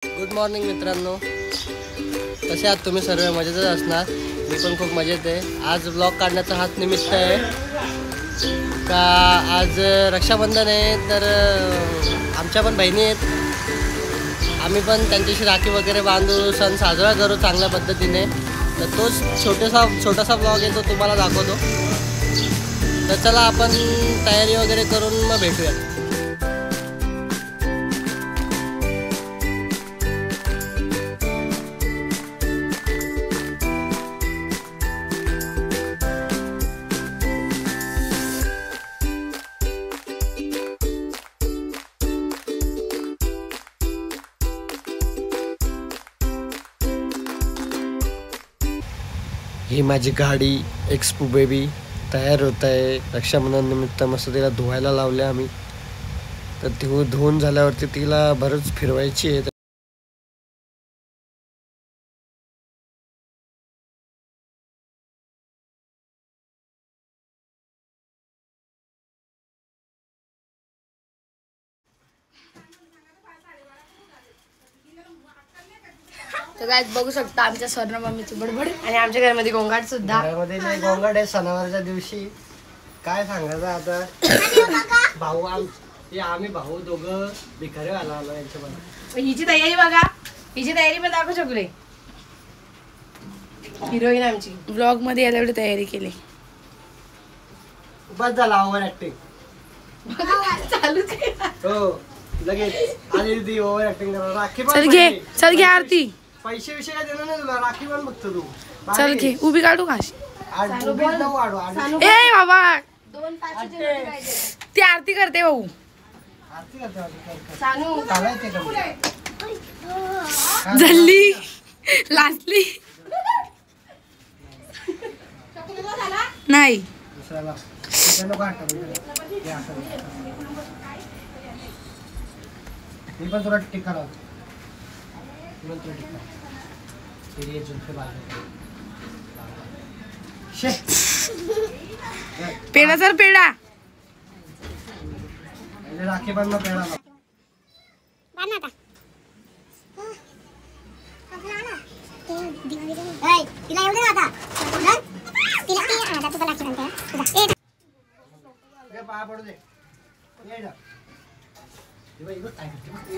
Good morning मित्रांनो, कसे आहात तुम्ही? सर्व मजेतच असणार. मी पण खूप मजेत आहे. आज ब्लॉग काढण्याचा हाच निमित्त आहे का आज रक्षाबंधन आहे, तर आमच्या पण बहिणी आहेत. आम्ही पण त्यांच्याशी राखी वगैरे बांधू, सण साजरा करू चांगल्या पद्धतीने. तर तोच छोटासा ब्लॉग आहे, तो तुम्हाला दाखवतो. तर चला आपण तयारी वगैरे करून मग भेटूया. ही माझी गाडी एक्सपो बेबी तयार होत आहे. रक्षाबंधन निमित्त मस्त तिला धुवायला लावले आम्ही. तर ती धुवून झाल्यावरती तिला बरंच फिरवायची आहे. तर काय बघू शकता आमच्या स्वर्ण मम्मीची बडबड आणि आमच्या घरामध्ये गोंगाट सुद्धा. घरामध्ये गोंगाट आहे सणावारच्या दिवशी. काय सांगायचं आता. भाऊ आम्ही भाऊ दोघं भिकारी आलो यांच्या. हिची तयारी बघा, हिची तयारी पण दाखवू शकले. हिरोईन आमची ब्लॉग मध्ये यायला एवढी तयारी केली. बस झाला ओव्हर ऍक्टिंग चालूच हो लगेच आली ती ओव्हर ऍक्टिंग करा. राखी चल घे आरती. पैसे विषय काय देणार नाही तुला, राखी पण बघतो तू. चल घे उभी काढू का? ए बाबा ती आरती करते भाऊ. झाली लाजली नाही. मी पण तुला टिक्का लावतो. पेढा सर पेढा राखी पण पेढा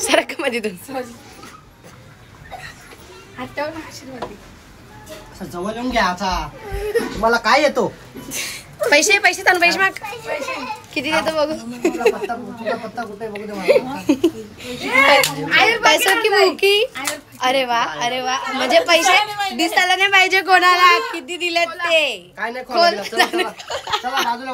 सरक मध्ये जवळ येऊन घ्यायचा. तुम्हाला काय येतो? पैसे पैसे तान पैसे माग किती देतो बघू. पत्ता कुठे बघू दे. पैसा की मुकी. अरे वा अरे वा. म्हणजे पैसे दिसायला नाही पाहिजे कोणाला किती दिलेत ते. काय नाही खोल. चला बाजूला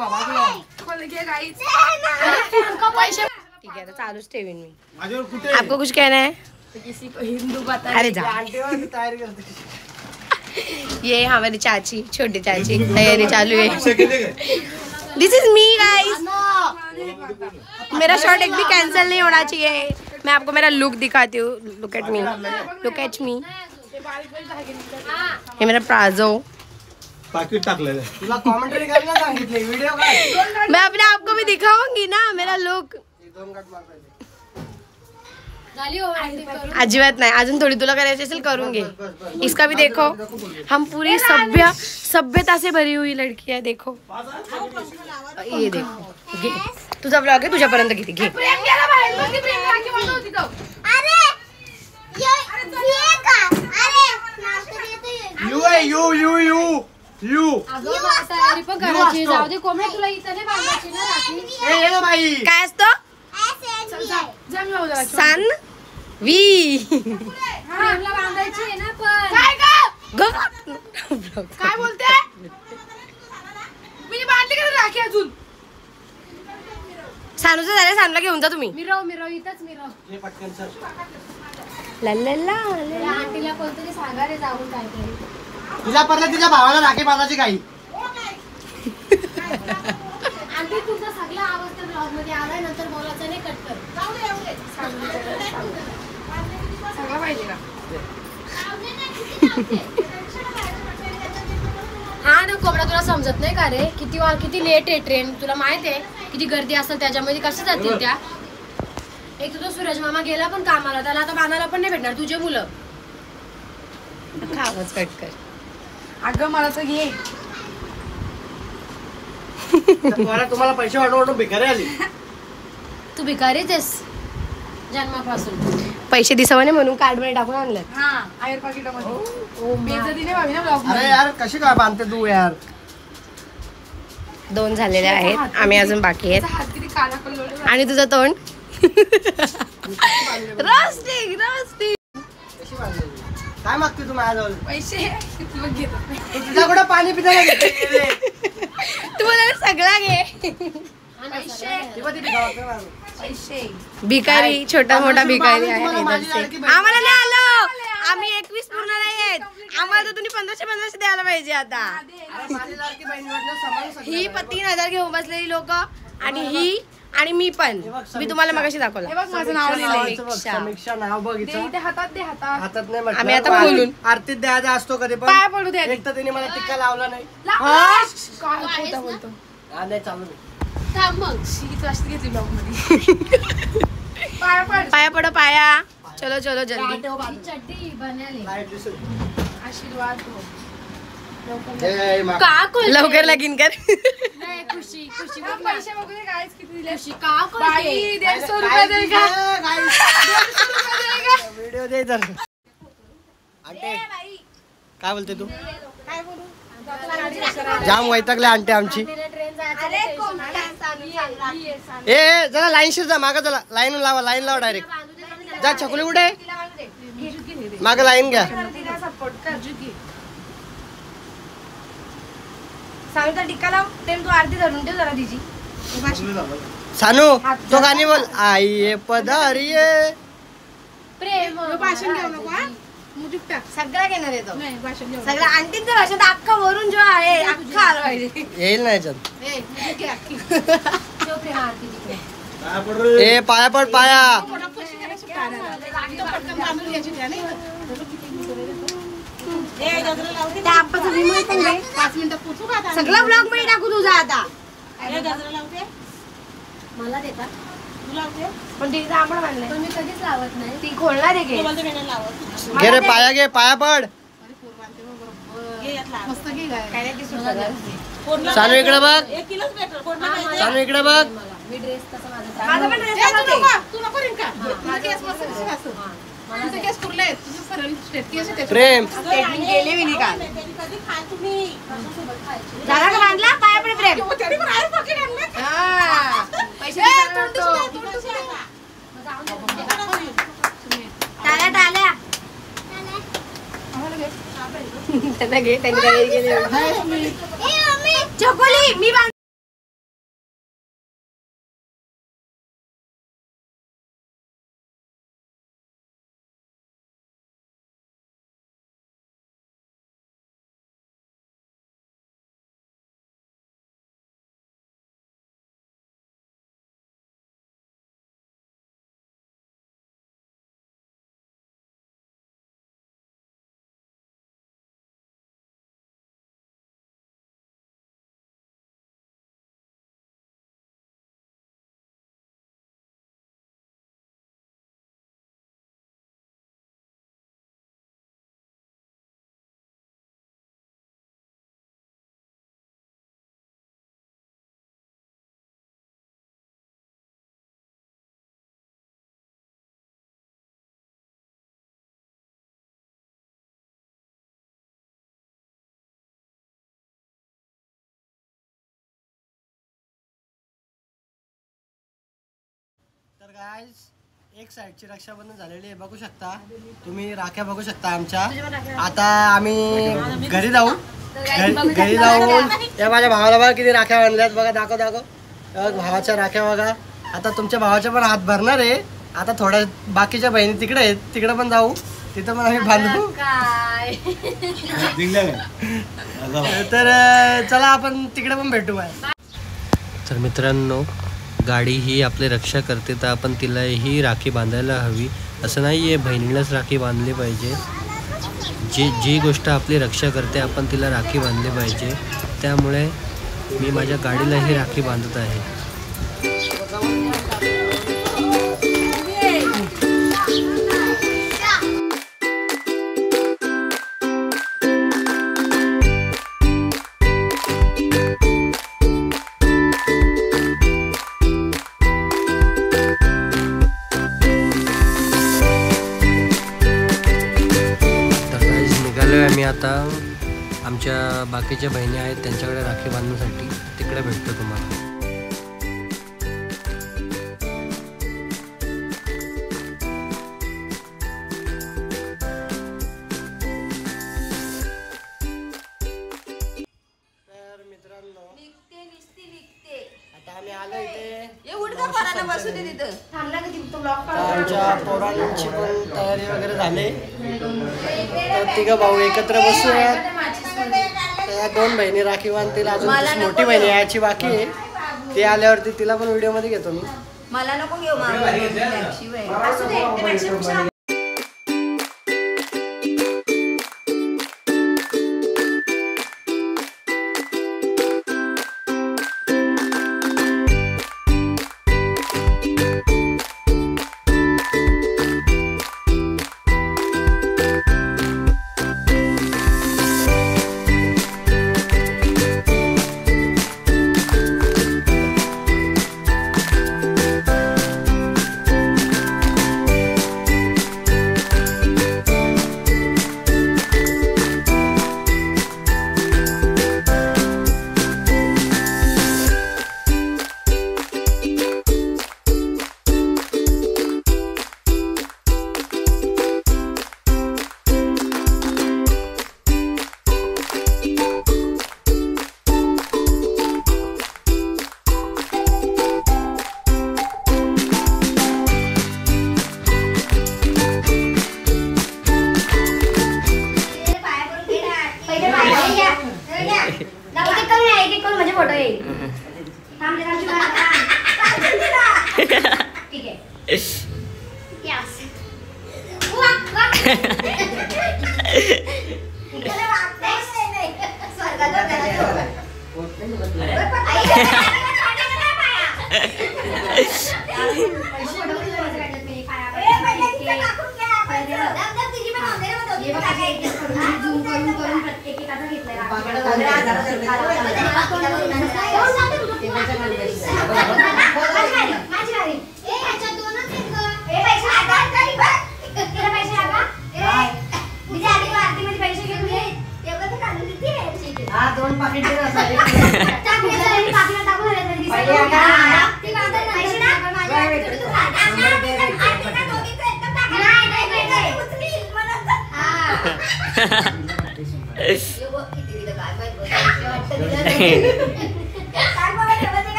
पैसे ठीक है, तो चालूच ठेवीन मी. माझ्यावर कुठे आपको कुछ कहना है? किसी को हिंदू बता. अरे जा. तयारी करते. ये हमारी चाची, छोटी चाची तैयारी चालू है. दिस इज मी गाइस. मेरा शॉट एक भी कैंसिल नहीं होना चाहिए. मैं आपको मेरा लुक दिखाती हूँ. Look at me, look at me. ये मेरा प्लाजो. पाकिट टाकलेलं आहे. तुला कमेंट्री करायला सांगितले व्हिडिओ काय. मैं अपने आप को भी दिखाऊंगी ना मेरा लुक. अजिबात नाही. अजून थोड़ी तुला करायची असेल करून घे. इसका भी देखो, हम पूरी सभ्यता से भरी हुई लड़की है. देखो ये देखो. घे तुझा ब्लॉग आहे, तुझ्यापर्यंत किती घे. काय असतं सान वी काय बोलते. मी बांधली का राखी अजून. सानूचं झालं, सानूला घेऊन जा तुम्ही. मिरव इथंच मिरव. हे पटकन सर. लल्लल्ला आंटीला कोणतरी सांगा रे जाऊन काहीतरी. तिला परत तिच्या भावाला राखी बांधायची काही. आंटी तुमचा सगळा आवाज त्या ब्लॉग मध्ये आलाय, नंतर बोलायचं नाही. कट कर. जाऊ दे एवढे. सगळं पाहिजे का? हा ना कोबडा, तुला समजत नाही का रे? किती लेट आहे ट्रेन. तुला माहित आहे किती गर्दी असेल त्याच्यामध्ये, कसे जातील त्या. एक तर तो सूरज मामा गेला पण कामाला, त्याला आता बांधायला पण नाही भेटणार तुझे मुलं. आवाज कट कर. अगं मला तर घे. तुम्हाला पैसे वाटून भिकारी आली. तू भिकारीच आहेस जन्मापासून. पैसे दिसावाने म्हणून कार्ड मध्ये टाकून आणलं. हा आयर पाकिटामध्ये. बेइज्जती नाही व्हावी ना ब्लॉग अरे मध्ये. यार कशी काय बांधते तू यार. 2 झालेले आहेत, आम्ही अजून बाकी आहेत. हात किती काला कलर. आणि तुझं तोंड रोस्टिंग रोस्टिंग. कशी बांधली? काय मागते तू माझ्याजवळ? पैसे मग घेतो. तुझ्याकडे पाणी पिता तू मला सगळा घे. पैसे भिकारी, छोटा मोठा भिकारी आहे. तुम्हाला माझी लाडकी बहीण. आम्हाला नाही आलो. आम्ही 21 पूर्ण नाही आहेत. आम्हाला तर तुम्ही 1500 द्यायला पाहिजे आता. माझी लाडकी बहीण वाटलं सांभाळू शकते. ही 3,000 घेऊन बसलेली लोक आणि ही आणि मी पण. मी तुम्हाला मगाशी दाखवलं. हे बघ माझं नाव लिहिलंय. समीक्षा नाव बघ दे हिचं. इथे हातात दे हातात. हातात नाही म्हटलं. आम्ही आता खोलून. आरतीत द्यायचा असतो कधी पण. पाया पडू दे. एक तर तिने मला टिक्का लावला नाही. काय खोटं बोलतो. हा नाही चालू नाही. थांब मग. शीत वाजता घेतली ब्लॉग मध्ये. पाया पड. पाया पडो पाया. चलो चलो जल्दी. चड्डी बनायला. लाईट दिसेल. आशीर्वाद हो. ए, मा- का खोलते? लवकर लगीन कर. नाही, खुशी खुशी हा, बघ ना. पैसे बघू दे गाईस किती दिले. खुशी का खोलते? बाई 150 रुपये दे का. व्हिडिओ दे तर. आंटे काय बोलते तू? काय बोलू. जाम वैतागले आंटे आमची. ट्रेन जायचं अरे, टेन्शन कोण- नाही. ये, सांग. ए जरा लाईनशीर जा मागं चला. लाईन लावा डायरेक्ट. बांधू दे ना. जा छकुली कुठे मागं लाईन घ्या. सपोर्ट कर जुकी. सानूचा टिक्का लाव. ते तू आरती धरून ठेव जरा तिची. सानू तो गाणी बोल. आई ये पधारिये. प्रेम भाषण घेऊ नको हा. मुझे टाक. सगळा घेणार येतो. नाही भाषण घेऊ. सगळं आंटींचं भाषण तर अख्खा वरून जो आहे अख्खा आलं पाहिजे. येईल ना याच्यात. ए मुझे घे अख्खी. जो प्रेम आरती तिकडे. ए पाया पड पाया. मोठा पैसे घ्यायला सुद्धा नाही. तो पटकन बांधून घ्यायची त्या नाही. त्या आप्पाचं विमान पण नाही. 5 मिनिटं पोचू का आता. सगळं ब्लॉग मध्ये टाकू तुझा आता. मला देता पण तिचा आपण बांधलाय. पण मी कधीच लावत नाही. ती खोलणार आहे की? घे रे पाया घे पाया पड. मस्त घे गाय. काय नाही ती सुटत. सानू इकडे बघ. सानू इकडे बघ. मी ड्रेस तसा माझा माझा पण dress ए, तू आहे. नको, तू नको रिंका. तुझं केस मस्त दिसत असं. तुझं केस कुरले आहेत. तुझं सरळ straight केस आहे त्याच्यात. प्रेम Straightening केली मी काल. सोबत खायची. झाला का बांधला? पाया पडे प्रेम. हो, त्याने पण आहे pocket आणलं. हा. पैसे ए, दिसायला तोंड नको. दिसू दे, तोंड दिसू दे. टाळ्या टाळ्या. आम्हाला घे. त्यांना घे त्यांनी तयारी केली. चकोली मी बांध. तर गाईज एक साईडची रक्षाबंधन झालेली आहे बघू शकता तुम्ही. राख्या बघू शकता आमच्या. आता आम्ही घरी जाऊ. घरी जाऊन या माझ्या भावाला बघा किती राख्या बांधल्यात बघा. दाखव दाखव. भावाच्या राख्या बघा. आता तुमच्या भावाच्या पण हात भरणार आहे. आता थोड्या बाकीच्या बहिणी तिकडे आहेत तिकडे पण जाऊ. तिथं पण आम्ही बांधू. काय तर चला आपण तिकडे पण भेटू. तर मित्रांनो गाडी ही आपली रक्षा करते तर आपण तिलाही राखी बांधायला हवी. असं नाही आहे बहिणीलाच राखी बांधली पाहिजे. जी गोष्ट आपली रक्षा करते आपण तिला राखी बांधली पाहिजे. त्यामुळे मी माझ्या गाडीलाही राखी बांधत आहे. चाललो आहे आम्ही आता आमच्या बाकीच्या बहिणी आहेत त्यांच्याकडे राखी बांधण्यासाठी. तिकडे भेटतो तुम्हाला. तर मित्रांनो आता आम्ही आलो इथे. थांबला कधी तो ब्लॉग आमच्या पोरांची पण तयारी वगैरे झाली. तर तिघं भाऊ एकत्र बसूयात. त्या 2 बहिणी राखी बांधतील. अजून मोठी बहिणी यायची बाकी आहे. ती आल्यावरती तिला पण व्हिडिओ मध्ये घेतो मी. मला नको घेऊ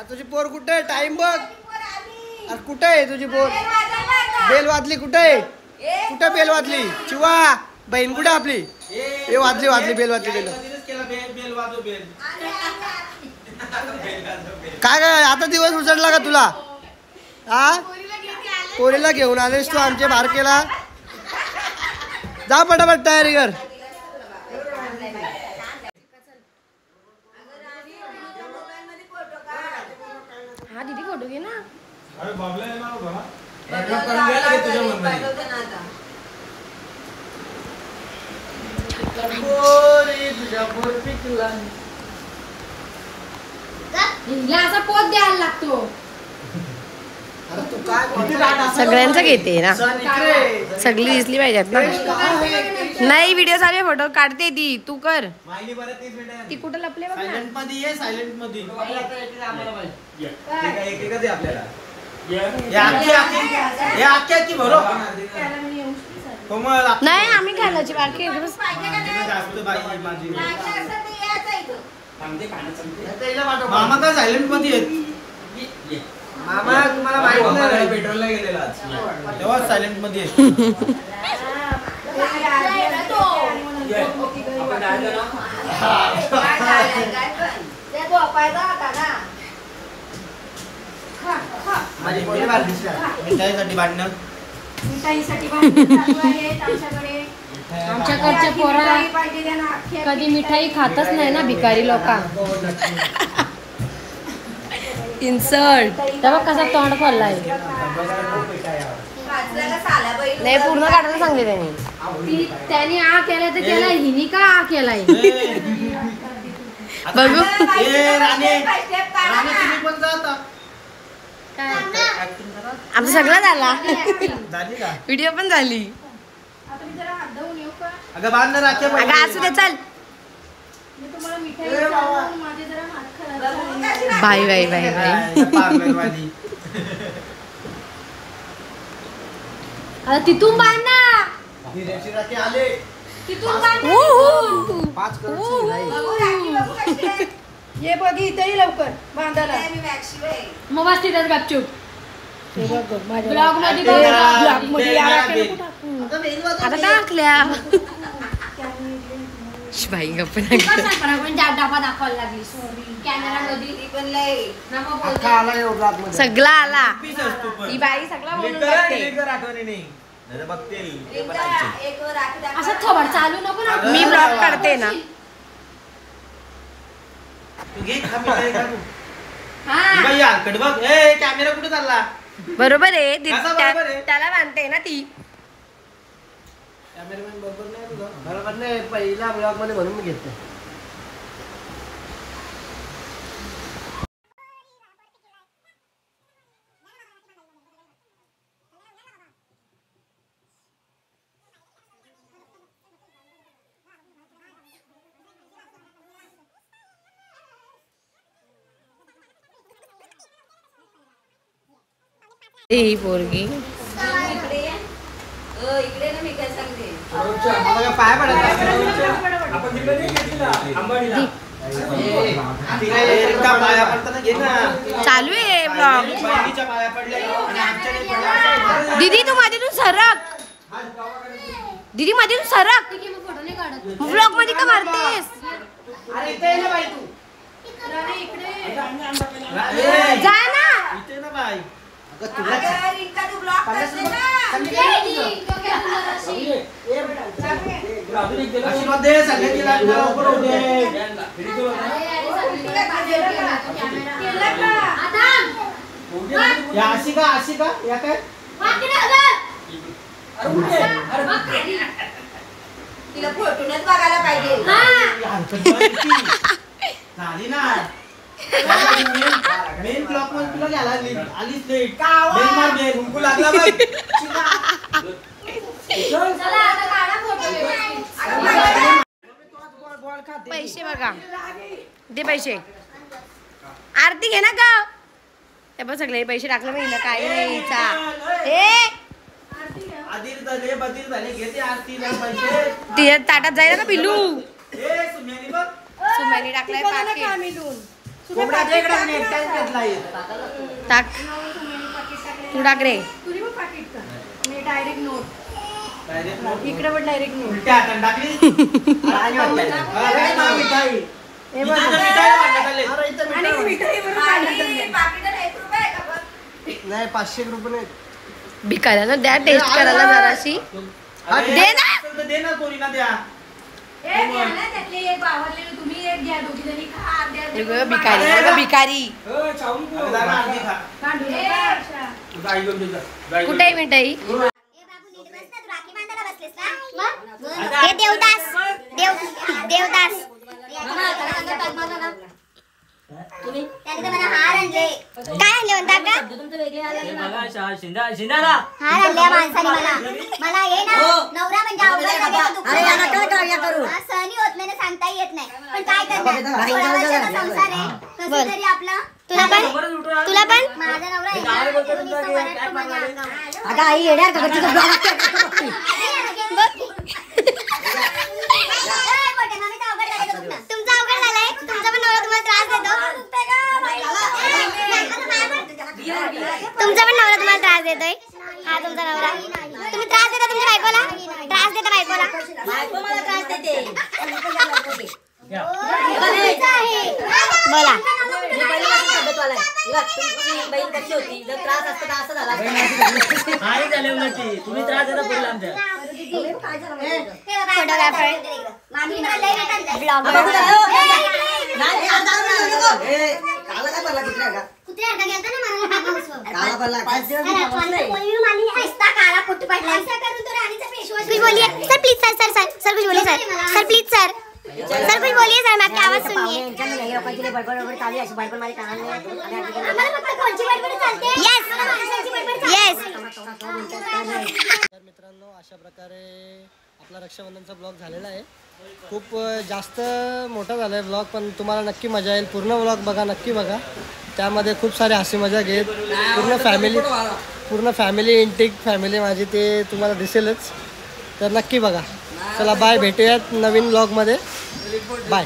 तुझी पोर कुठे आहे? टाइम बघ. अरे कुठे आहे तुझी पोर? बेल वाजली. कुठे आहे? कुठे बेल वाजली? चिवा बहीण कुठे आपली? ए वाजली वाजली बेल वाजली. बेल काय काय आता दिवस उचलला का तुला? हा पोरीला घेऊन आलेस तू आमच्या बारकेला? जा पटापट तयारी कर. हा दीदी फोटो घे ना. हिला असा पोत द्यायला लागतो. सगळ्यांचं घेते ना, सगळी दिसली पाहिजेत ना. नाही व्हिडिओ चालू आहे, फोटो काढते ती. तू कर. ती कुठं लपले बघ ना. सायलेंट मध्ये ये, सायलेंट मध्ये. नाही आम्ही घालायची बाकी आहे. मामा का सायलेंट मध्ये येत. मामा तुम्हाला माहित नाही पेट्रोलला गेलेला तेव्हा सायलेंट मध्ये येत. माझी पोरी बाहेर दिसल्या. मिठाईसाठी भांडणं. मिठाईसाठी भांडण चालू आहेत आमच्याकडे. आमच्याकडच्या पोरा कधी मिठाई खातच नाही ना, भिकारी लोक. इन्सर्ट तेव्हा कसा तोंड खोललाय. नाही पूर्ण काढायला सांगले त्यांनी. त्याने आ केलाय तर त्याला हिनी का आ केलाय. बघू आमचं सगळं झाला. व्हिडिओ पण झाली. अगं बांध राख्या. अगं असू दे चल. Bye bye bye bye. आता तिथून बांध ना. आले तिथून बांध. ये बघ इथेही लवकर बांधायला. मग बस तिथेच गपचूप. ब्लॉग मध्ये बघ. ब्लॉग मध्ये आता टाकल्या. बाई गप्प पण डबा दाखवायला लागली. कॅमेरा सगळा आला. ही बाई सगळा बोलून टाकते. असं थोबड चालू नको ना. मी ब्लॉग काढते ना. कॅमेरा कुठे चालला. बरोबर आहे कसा बरोबर आहे? त्याला बांधते ना ती. कॅमेरामॅन बरोबर नाही तुझा. बरोबर नाही. पहिला ब्लॉग मध्ये म्हणून मी घेतलं. ही पोरगी पाय पडत चालू आहे ब्लॉग. दीदी तू मधून सरक. दीदी मधून सरक. फोटो नाही काढत. ब्लॉग मध्ये का मारतेस. जा ना. आशिका या काय तिला फोटोनच बघायला पाहिजे. झाली ना. मेन ब्लॉक मध्ये तुला घ्यायला आलीच लेट. लागला बघ. पैसे बघा. दे पैसे. आरती घे ना ग. ते पण सगळे पैसे टाकले पाहिजे. काय नाही तिच्या ताटात जायला का पिल्लू. सुम्याने टाकलाय पाकीट. टाक. तू टाक रे. डायरेक्ट नोट इकडे पण डायरेक्ट नोट. नाही 500 रुपये. भिकाऱ्यांना द्या टेस्ट करायला जराशी. दे ना. असेल तर दे ना पोरींना द्या. भिकारी दादा अर्धी खा. गाई घेऊन दे जा. गाई घेऊन कुठे मिठाई ए बाबू नीट बस ना, तू राखी बांधायला बसलीस ना? हे देवदास त्याने तर मला हार आणले. काय आणले म्हणता का? हार आणले माणसाने मला हे ना नवरा म्हणजे अवघड झाले. हा, सहनी होत नाही ना, सांगताही येत नाही, पण काय करणार, 16 वर्षाचा संसार आहे. कसं तरी आपला तुला पण माझा नवरा आहे ना, तो नुसतं वरटतो माझ्या अंगावर. आई येणार का ए, मोठ्या मामीचं अवघड झालं का तुमचं? तुमचा अवघड झालाय? तुमचा पण नवरा तुम्हाला त्रास देतो? तुमचा पण नवरा तुम्हाला त्रास देतोय? हा तुमचा नवरा. तुम्ही त्रास देता तुमच्या बायकोला? त्रास देता बायकोला? बायको मला त्रास देते. बोला. फोटोग्राफर ब्लॉगर कुछ बोलिए सर प्लीज सर कुछ बोलिए सर प्लीज सर कुछ बोलिए सर, मैं आपकी आवाज सुनिए. यस तर मित्रांनो अशा प्रकारे आपला रक्षाबंधनचा ब्लॉग झालेला आहे. खूप जास्त मोठा झाला आहे ब्लॉग, पण तुम्हाला नक्की मजा येईल. पूर्ण ब्लॉग बघा, नक्की बघा. त्यामध्ये खूप सारे हसी मजा घेत पूर्ण फॅमिली इंटिक फॅमिली माझी ते तुम्हाला दिसेलच. तर नक्की बघा. चला बाय, भेटूयात नवीन ब्लॉगमध्ये. बाय.